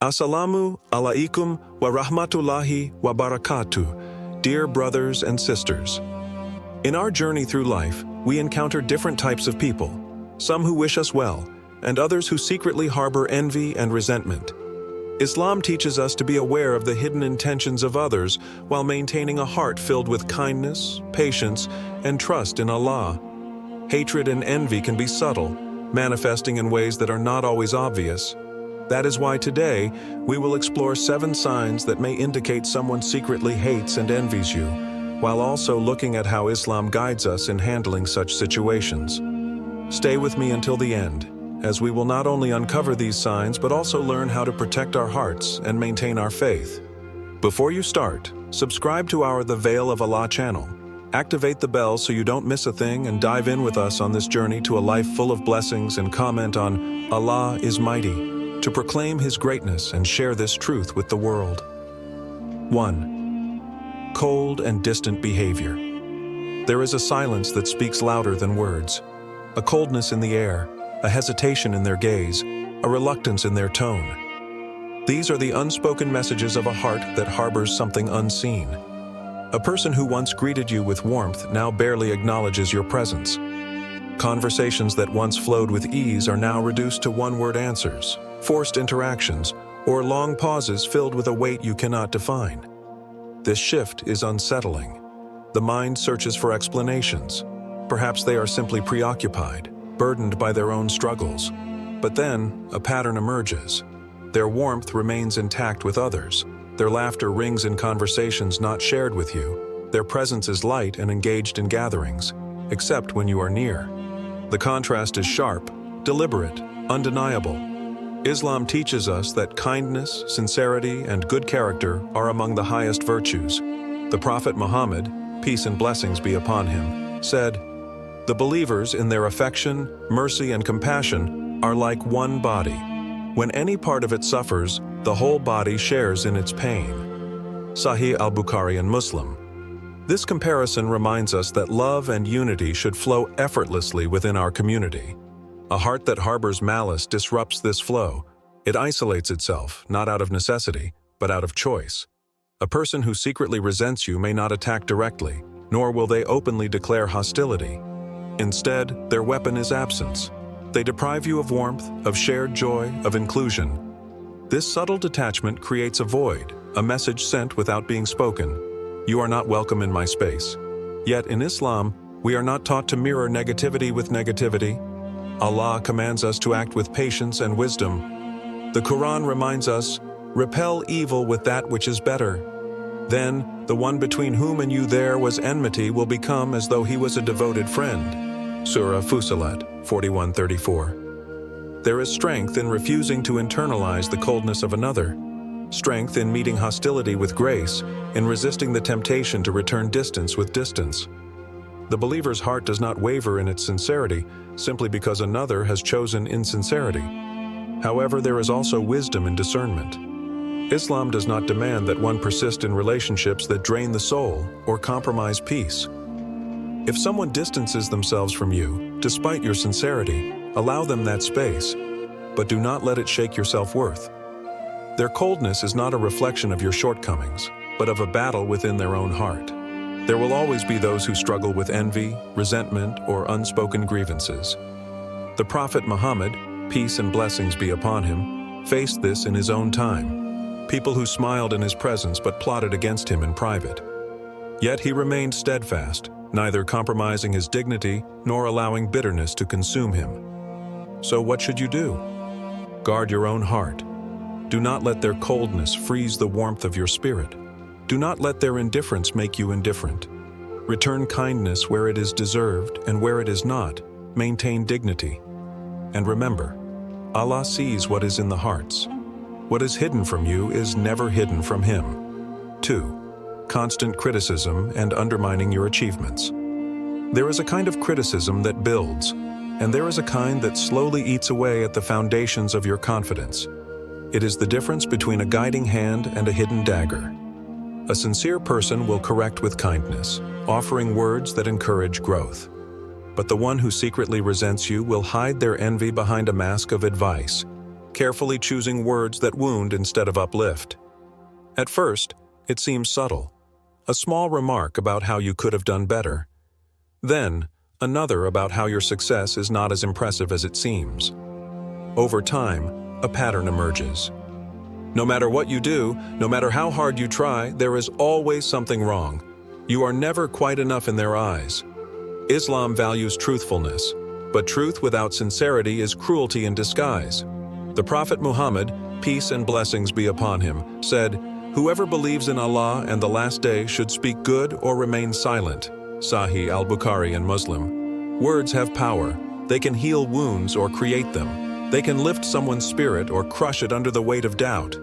Assalamu alaikum wa rahmatullahi wa barakatuh, dear brothers and sisters. In our journey through life, we encounter different types of people, some who wish us well, and others who secretly harbor envy and resentment. Islam teaches us to be aware of the hidden intentions of others while maintaining a heart filled with kindness, patience, and trust in Allah. Hatred and envy can be subtle, manifesting in ways that are not always obvious. That is why today, we will explore 7 signs that may indicate someone secretly hates and envies you, while also looking at how Islam guides us in handling such situations. Stay with me until the end, as we will not only uncover these signs but also learn how to protect our hearts and maintain our faith. Before you start, subscribe to our The Veil of Allah channel. Activate the bell so you don't miss a thing and dive in with us on this journey to a life full of blessings, and comment on Allah is Mighty to proclaim His greatness and share this truth with the world. 1. Cold and distant behavior. There is a silence that speaks louder than words. A coldness in the air, a hesitation in their gaze, a reluctance in their tone. These are the unspoken messages of a heart that harbors something unseen. A person who once greeted you with warmth now barely acknowledges your presence. Conversations that once flowed with ease are now reduced to one-word answers, forced interactions, or long pauses filled with a weight you cannot define. This shift is unsettling. The mind searches for explanations. Perhaps they are simply preoccupied, burdened by their own struggles. But then, a pattern emerges. Their warmth remains intact with others. Their laughter rings in conversations not shared with you. Their presence is light and engaged in gatherings, except when you are near. The contrast is sharp, deliberate, undeniable. Islam teaches us that kindness, sincerity, and good character are among the highest virtues. The Prophet Muhammad, peace and blessings be upon him, said, "The believers in their affection, mercy, and compassion are like one body. When any part of it suffers, the whole body shares in its pain." Sahih al-Bukhari and Muslim. This comparison reminds us that love and unity should flow effortlessly within our community. A heart that harbors malice disrupts this flow. It isolates itself, not out of necessity, but out of choice. A person who secretly resents you may not attack directly, nor will they openly declare hostility. Instead, their weapon is absence. They deprive you of warmth, of shared joy, of inclusion. This subtle detachment creates a void, a message sent without being spoken. You are not welcome in my space. Yet in Islam, we are not taught to mirror negativity with negativity. Allah commands us to act with patience and wisdom. The Quran reminds us, "Repel evil with that which is better. Then, the one between whom and you there was enmity will become as though he was a devoted friend." Surah Fussilat 41:34. There is strength in refusing to internalize the coldness of another, strength in meeting hostility with grace, in resisting the temptation to return distance with distance. The believer's heart does not waver in its sincerity simply because another has chosen insincerity. However, there is also wisdom in discernment. Islam does not demand that one persist in relationships that drain the soul or compromise peace. If someone distances themselves from you, despite your sincerity, allow them that space, but do not let it shake your self-worth. Their coldness is not a reflection of your shortcomings, but of a battle within their own heart. There will always be those who struggle with envy, resentment, or unspoken grievances. The Prophet Muhammad, peace and blessings be upon him, faced this in his own time. People who smiled in his presence but plotted against him in private. Yet he remained steadfast, neither compromising his dignity nor allowing bitterness to consume him. So what should you do? Guard your own heart. Do not let their coldness freeze the warmth of your spirit. Do not let their indifference make you indifferent. Return kindness where it is deserved, and where it is not, maintain dignity. And remember, Allah sees what is in the hearts. What is hidden from you is never hidden from Him. 2. Constant criticism and undermining your achievements. There is a kind of criticism that builds, and there is a kind that slowly eats away at the foundations of your confidence. It is the difference between a guiding hand and a hidden dagger. A sincere person will correct with kindness, offering words that encourage growth. But the one who secretly resents you will hide their envy behind a mask of advice. carefully choosing words that wound instead of uplift. At first, it seems subtle, a small remark about how you could have done better. Then, another about how your success is not as impressive as it seems. Over time, a pattern emerges. No matter what you do, no matter how hard you try, there is always something wrong. You are never quite enough in their eyes. Islam values truthfulness, but truth without sincerity is cruelty in disguise. The Prophet Muhammad, peace and blessings be upon him, said, "Whoever believes in Allah and the last day should speak good or remain silent." Sahih al-Bukhari and Muslim. Words have power. They can heal wounds or create them. They can lift someone's spirit or crush it under the weight of doubt.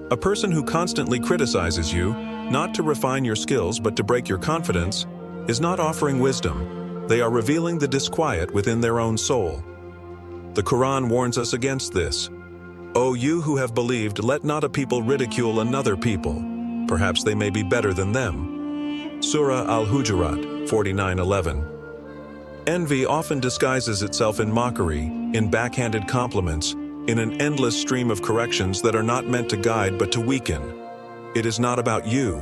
A person who constantly criticizes you, not to refine your skills but to break your confidence, is not offering wisdom. They are revealing the disquiet within their own soul. The Quran warns us against this. "O you who have believed, let not a people ridicule another people. Perhaps they may be better than them." Surah Al-Hujurat, 49:11. Envy often disguises itself in mockery, in backhanded compliments, in an endless stream of corrections that are not meant to guide but to weaken. It is not about you.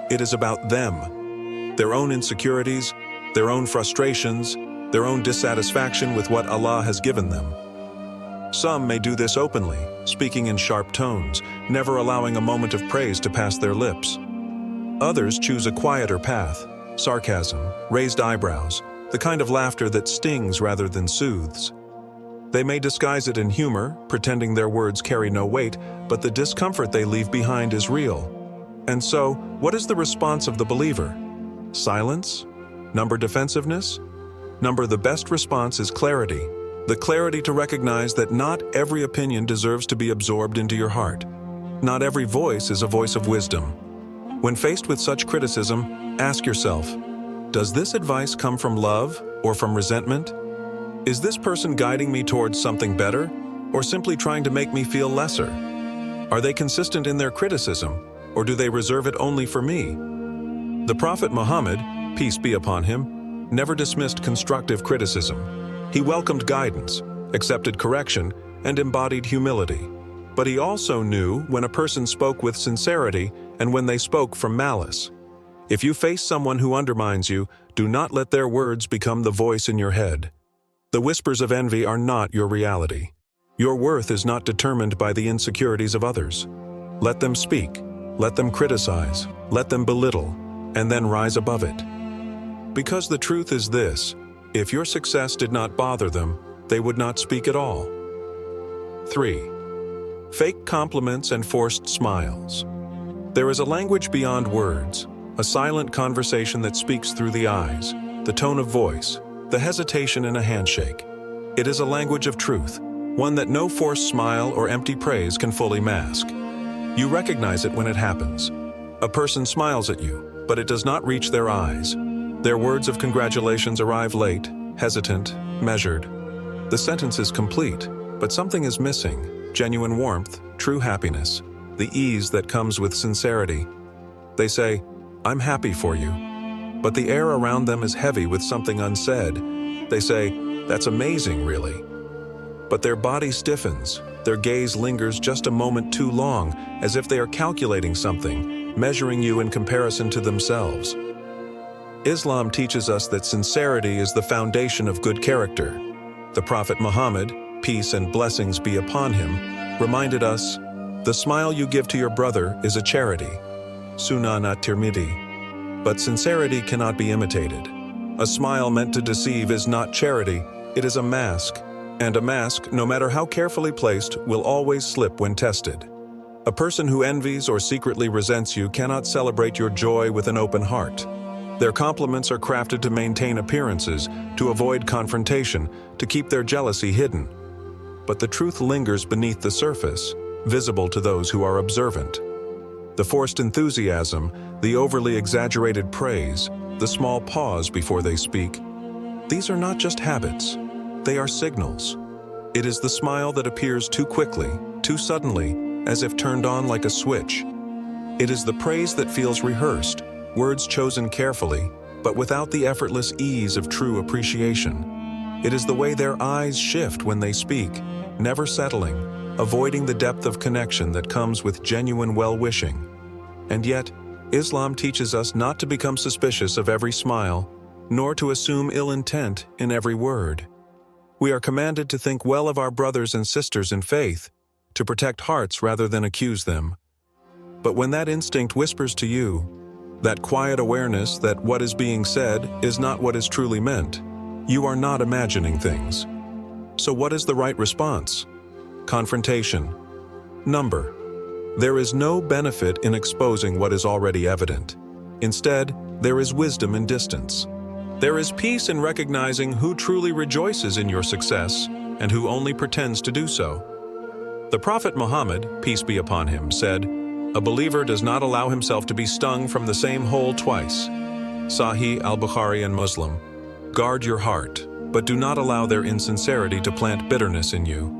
It is about them. Their own insecurities, their own frustrations, their own dissatisfaction with what Allah has given them. Some may do this openly, speaking in sharp tones, never allowing a moment of praise to pass their lips. Others choose a quieter path, sarcasm, raised eyebrows, the kind of laughter that stings rather than soothes. They may disguise it in humor, pretending their words carry no weight, but the discomfort they leave behind is real. And so, what is the response of the believer? Silence? Number defensiveness? Number the best response is clarity. The clarity to recognize that not every opinion deserves to be absorbed into your heart. Not every voice is a voice of wisdom. When faced with such criticism, ask yourself, does this advice come from love or from resentment? Is this person guiding me towards something better, or simply trying to make me feel lesser? Are they consistent in their criticism, or do they reserve it only for me? The Prophet Muhammad, peace be upon him, never dismissed constructive criticism. He welcomed guidance, accepted correction, and embodied humility. But he also knew when a person spoke with sincerity and when they spoke from malice. If you face someone who undermines you, do not let their words become the voice in your head. The whispers of envy are not your reality. Your worth is not determined by the insecurities of others. Let them speak, let them criticize, let them belittle, and then rise above it. Because the truth is this, if your success did not bother them, they would not speak at all. 3. Fake compliments and forced smiles. There is a language beyond words, a silent conversation that speaks through the eyes, the tone of voice, the hesitation in a handshake. It is a language of truth, one that no forced smile or empty praise can fully mask. You recognize it when it happens. A person smiles at you, but it does not reach their eyes. Their words of congratulations arrive late, hesitant, measured. The sentence is complete, but something is missing: genuine warmth, true happiness, the ease that comes with sincerity. They say, "I'm happy for you," but the air around them is heavy with something unsaid. They say, "That's amazing, really." But their body stiffens, their gaze lingers just a moment too long, as if they are calculating something, measuring you in comparison to themselves. Islam teaches us that sincerity is the foundation of good character. The Prophet Muhammad, peace and blessings be upon him, reminded us, "The smile you give to your brother is a charity." Sunan at-Tirmidhi. But sincerity cannot be imitated. A smile meant to deceive is not charity, it is a mask. And a mask, no matter how carefully placed, will always slip when tested. A person who envies or secretly resents you cannot celebrate your joy with an open heart. Their compliments are crafted to maintain appearances, to avoid confrontation, to keep their jealousy hidden. But the truth lingers beneath the surface, visible to those who are observant. The forced enthusiasm, the overly exaggerated praise, the small pause before they speak, these are not just habits, they are signals. It is the smile that appears too quickly, too suddenly, as if turned on like a switch. It is the praise that feels rehearsed, words chosen carefully, but without the effortless ease of true appreciation. It is the way their eyes shift when they speak, never settling, avoiding the depth of connection that comes with genuine well-wishing. And yet, Islam teaches us not to become suspicious of every smile, nor to assume ill intent in every word. We are commanded to think well of our brothers and sisters in faith, to protect hearts rather than accuse them. But when that instinct whispers to you, that quiet awareness that what is being said is not what is truly meant, you are not imagining things. So what is the right response? Confrontation. Number. There is no benefit in exposing what is already evident. Instead, there is wisdom in distance. There is peace in recognizing who truly rejoices in your success and who only pretends to do so. The Prophet Muhammad, peace be upon him, said, "A believer does not allow himself to be stung from the same hole twice." Sahih al-Bukhari and Muslim. Guard your heart, but do not allow their insincerity to plant bitterness in you.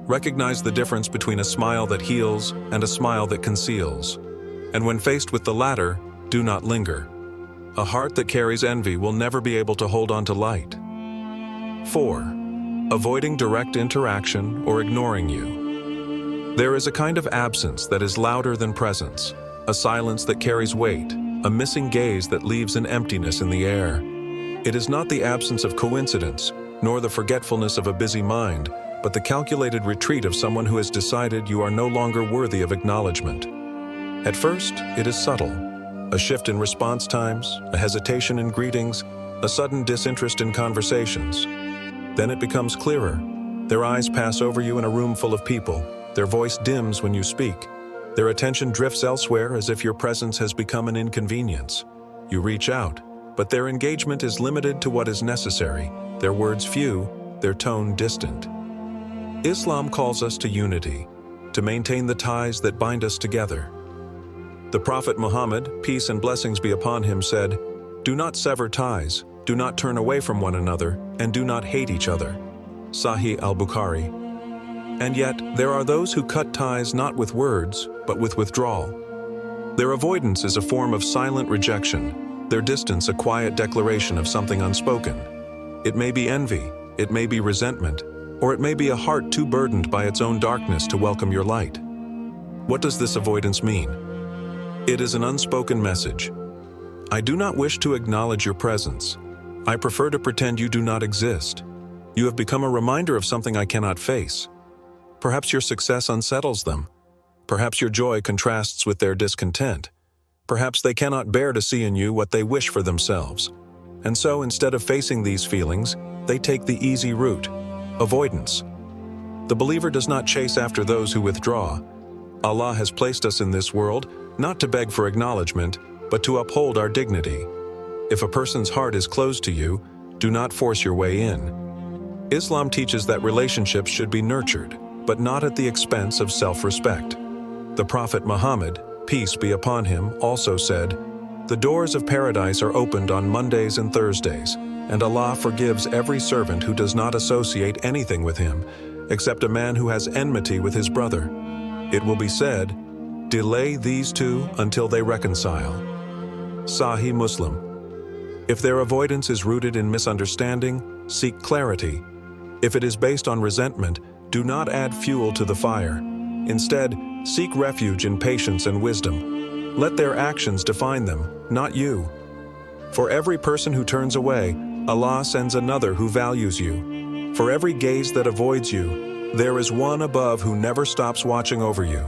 Recognize the difference between a smile that heals and a smile that conceals. And when faced with the latter, do not linger. A heart that carries envy will never be able to hold on to light. 4. Avoiding direct interaction or ignoring you. There is a kind of absence that is louder than presence, a silence that carries weight, a missing gaze that leaves an emptiness in the air. It is not the absence of coincidence, nor the forgetfulness of a busy mind, but the calculated retreat of someone who has decided you are no longer worthy of acknowledgement. At first, it is subtle. A shift in response times, a hesitation in greetings, a sudden disinterest in conversations. Then it becomes clearer. Their eyes pass over you in a room full of people. Their voice dims when you speak. Their attention drifts elsewhere as if your presence has become an inconvenience. You reach out, but their engagement is limited to what is necessary, their words few, their tone distant. Islam calls us to unity, to maintain the ties that bind us together. The Prophet Muhammad, peace and blessings be upon him, said, "Do not sever ties, do not turn away from one another, and do not hate each other." Sahih al-Bukhari. And yet, there are those who cut ties not with words, but with withdrawal. Their avoidance is a form of silent rejection, their distance a quiet declaration of something unspoken. It may be envy, it may be resentment, or it may be a heart too burdened by its own darkness to welcome your light. What does this avoidance mean? It is an unspoken message. I do not wish to acknowledge your presence. I prefer to pretend you do not exist. You have become a reminder of something I cannot face. Perhaps your success unsettles them. Perhaps your joy contrasts with their discontent. Perhaps they cannot bear to see in you what they wish for themselves. And so, instead of facing these feelings, they take the easy route, avoidance. The believer does not chase after those who withdraw. Allah has placed us in this world not to beg for acknowledgement, but to uphold our dignity. If a person's heart is closed to you, do not force your way in. Islam teaches that relationships should be nurtured, but not at the expense of self-respect. The Prophet Muhammad, peace be upon him, also said, "The doors of paradise are opened on Mondays and Thursdays, and Allah forgives every servant who does not associate anything with him, except a man who has enmity with his brother. It will be said, delay these two until they reconcile." Sahih Muslim. If their avoidance is rooted in misunderstanding, seek clarity. If it is based on resentment, do not add fuel to the fire. Instead, seek refuge in patience and wisdom. Let their actions define them, not you. For every person who turns away, Allah sends another who values you. For every gaze that avoids you, there is one above who never stops watching over you.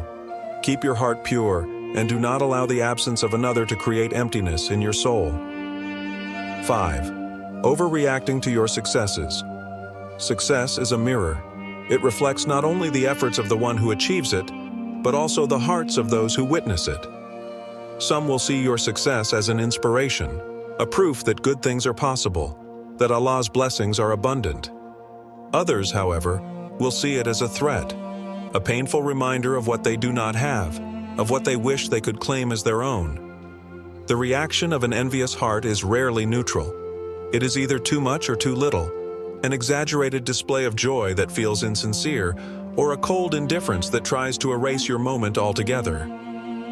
Keep your heart pure, and do not allow the absence of another to create emptiness in your soul. 5. Overreacting to your successes. Success is a mirror. It reflects not only the efforts of the one who achieves it, but also the hearts of those who witness it. Some will see your success as an inspiration, a proof that good things are possible, that Allah's blessings are abundant. Others, however, will see it as a threat, a painful reminder of what they do not have, of what they wish they could claim as their own. The reaction of an envious heart is rarely neutral. It is either too much or too little, an exaggerated display of joy that feels insincere, or a cold indifference that tries to erase your moment altogether.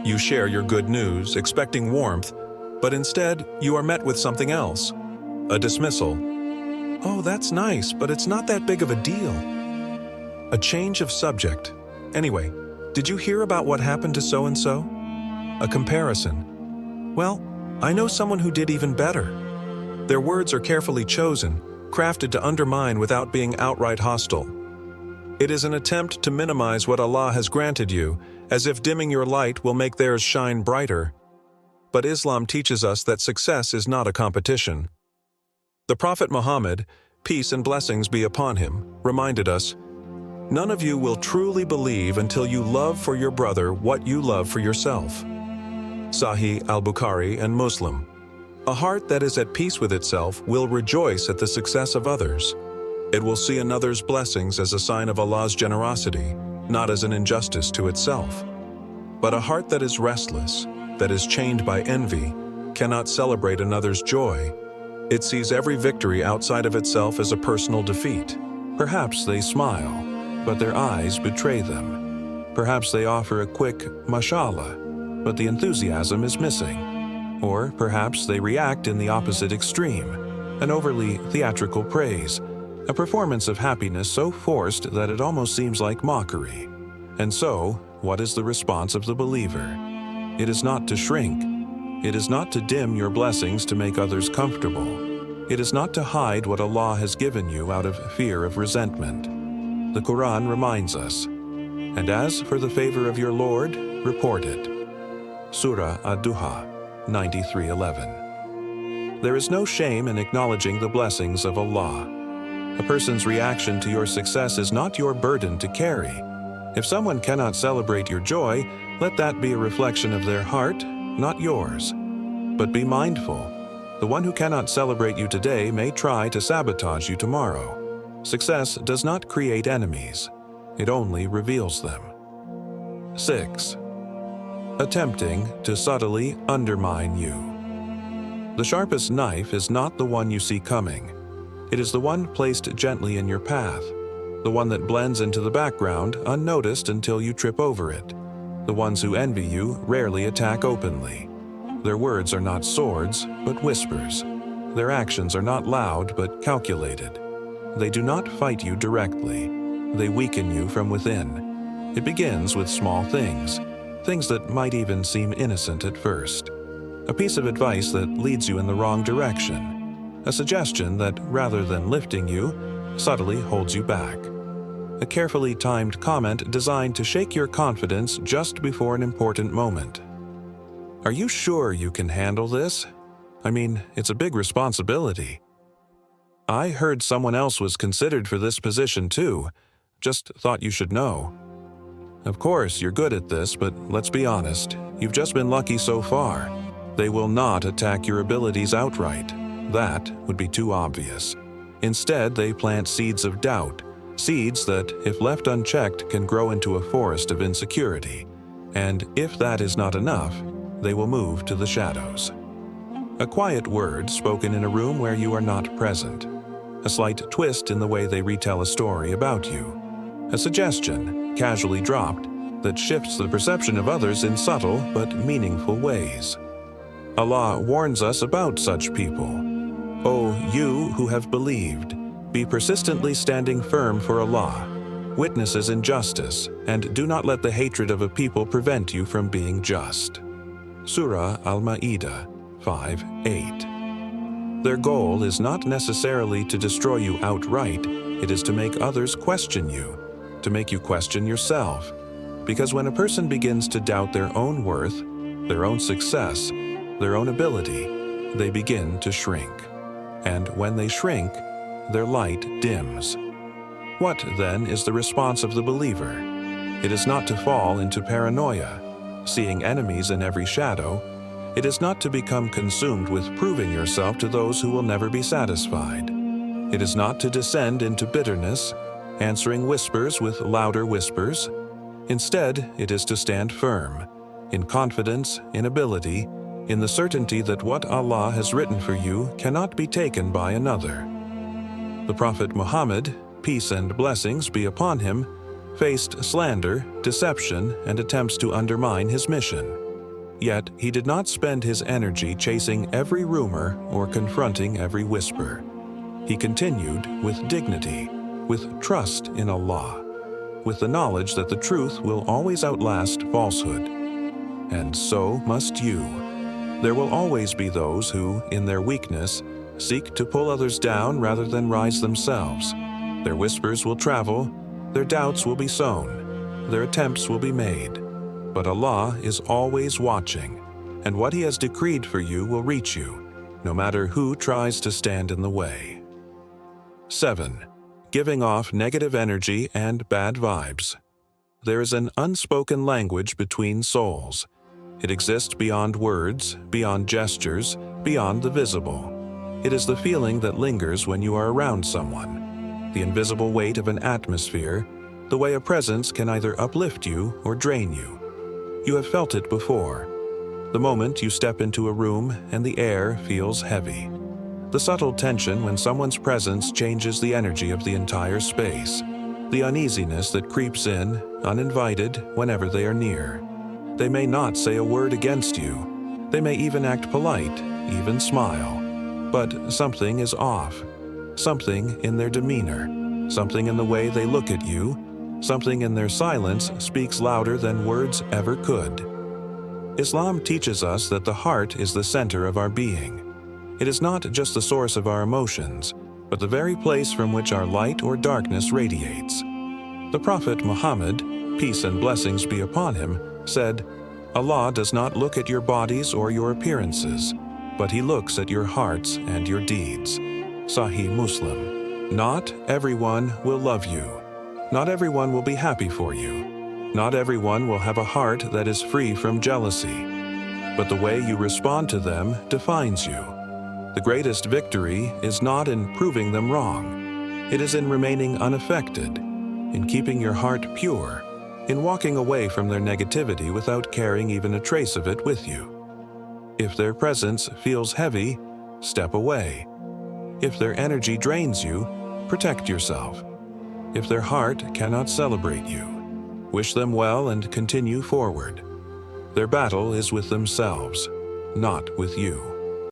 You share your good news, expecting warmth, but instead you are met with something else, a dismissal. "Oh, that's nice, but it's not that big of a deal." A change of subject, Anyway, did you hear about what happened to so-and-so? A comparison. Well, I know someone who did even better. Their words are carefully chosen, crafted to undermine without being outright hostile. It is an attempt to minimize what Allah has granted you, as if dimming your light will make theirs shine brighter. But Islam teaches us that success is not a competition. The Prophet Muhammad, peace and blessings be upon him, reminded us, "None of you will truly believe until you love for your brother what you love for yourself." Sahih al-Bukhari and Muslim. A heart that is at peace with itself will rejoice at the success of others. It will see another's blessings as a sign of Allah's generosity, not as an injustice to itself. But a heart that is restless, that is chained by envy, cannot celebrate another's joy. It sees every victory outside of itself as a personal defeat. Perhaps they smile, but their eyes betray them. Perhaps they offer a quick mashallah, but the enthusiasm is missing. Or perhaps they react in the opposite extreme, an overly theatrical praise, a performance of happiness so forced that it almost seems like mockery. And so, what is the response of the believer? It is not to shrink. It is not to dim your blessings to make others comfortable. It is not to hide what Allah has given you out of fear of resentment. The Quran reminds us, "And as for the favor of your Lord, report it." Surah Ad-Duha, 93:11. There is no shame in acknowledging the blessings of Allah. A person's reaction to your success is not your burden to carry. If someone cannot celebrate your joy, let that be a reflection of their heart, not yours. But be mindful. The one who cannot celebrate you today may try to sabotage you tomorrow. Success does not create enemies. It only reveals them. 6. Attempting to subtly undermine you. The sharpest knife is not the one you see coming. It is the one placed gently in your path, the one that blends into the background unnoticed until you trip over it. The ones who envy you rarely attack openly. Their words are not swords, but whispers. Their actions are not loud, but calculated. They do not fight you directly. They weaken you from within. It begins with small things, things that might even seem innocent at first. A piece of advice that leads you in the wrong direction. A suggestion that, rather than lifting you, subtly holds you back. A carefully timed comment designed to shake your confidence just before an important moment. Are you sure you can handle this? I mean, it's a big responsibility. I heard someone else was considered for this position too. Just thought you should know. Of course, you're good at this, but let's be honest. You've just been lucky so far. They will not attack your abilities outright. That would be too obvious. Instead, they plant seeds of doubt, seeds that, if left unchecked, can grow into a forest of insecurity. And if that is not enough, they will move to the shadows. A quiet word spoken in a room where you are not present. A slight twist in the way they retell a story about you. A suggestion, casually dropped, that shifts the perception of others in subtle but meaningful ways. Allah warns us about such people. O you who have believed, be persistently standing firm for Allah, witnesses in justice, and do not let the hatred of a people prevent you from being just. Surah Al-Ma'idah 5:8. Their goal is not necessarily to destroy you outright, it is to make others question you, to make you question yourself. Because when a person begins to doubt their own worth, their own success, their own ability, they begin to shrink. And when they shrink, their light dims. What, then, is the response of the believer? It is not to fall into paranoia, seeing enemies in every shadow. It is not to become consumed with proving yourself to those who will never be satisfied. It is not to descend into bitterness, answering whispers with louder whispers. Instead, it is to stand firm, in confidence, in ability, in the certainty that what Allah has written for you cannot be taken by another. The Prophet Muhammad, peace and blessings be upon him, faced slander, deception, and attempts to undermine his mission. Yet he did not spend his energy chasing every rumor or confronting every whisper. He continued with dignity, with trust in Allah. with the knowledge that the truth will always outlast falsehood. And so must you. There will always be those who, in their weakness, seek to pull others down rather than rise themselves. Their whispers will travel, their doubts will be sown, their attempts will be made. But Allah is always watching, and what He has decreed for you will reach you, no matter who tries to stand in the way. 7. Giving off negative energy and bad vibes. There is an unspoken language between souls. It exists beyond words, beyond gestures, beyond the visible. It is the feeling that lingers when you are around someone, the invisible weight of an atmosphere, the way a presence can either uplift you or drain you. You have felt it before. The moment you step into a room and the air feels heavy. The subtle tension when someone's presence changes the energy of the entire space. The uneasiness that creeps in, uninvited, whenever they are near. They may not say a word against you. They may even act polite, even smile. But something is off. Something in their demeanor. Something in the way they look at you. Something in their silence speaks louder than words ever could. Islam teaches us that the heart is the center of our being. It is not just the source of our emotions, but the very place from which our light or darkness radiates. The Prophet Muhammad, peace and blessings be upon him, said, "Allah does not look at your bodies or your appearances, but He looks at your hearts and your deeds." Sahih Muslim. Not everyone will love you. Not everyone will be happy for you. Not everyone will have a heart that is free from jealousy. But the way you respond to them defines you. The greatest victory is not in proving them wrong. It is in remaining unaffected, in keeping your heart pure, in walking away from their negativity without carrying even a trace of it with you. If their presence feels heavy, step away. If their energy drains you, protect yourself. If their heart cannot celebrate you, wish them well and continue forward. Their battle is with themselves, not with you.